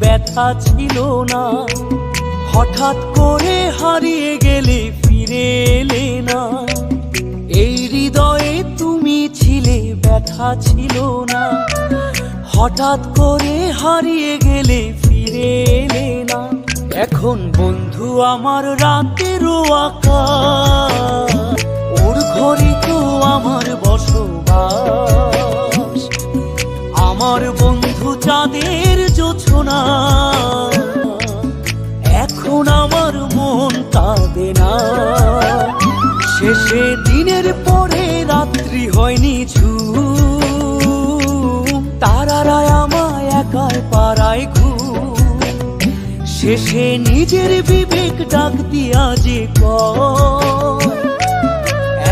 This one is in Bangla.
ব্যথা ছিল না। হঠাৎ করে হারিয়ে গেলে ফিরে এলে না। এই হৃদয়ে তুমি ছিলে ব্যথা ছিল না। হঠাৎ করে হারিয়ে গেলে ফিরে এলে না। এখন বন্ধু আমার রাতেরও আকাশ, ওর ঘরে তো আমার বসবাস। আমার বন্ধু চাঁদের জোছনা, এখন আমার মন কাঁদে না। শেষে দিনের পরে রাত্রি হয়নি ঝুম, তারারা আমায় একাই পাড়ায় ঘুম। শেষে নিজের বিবেক ডাক দিয়া যে কয়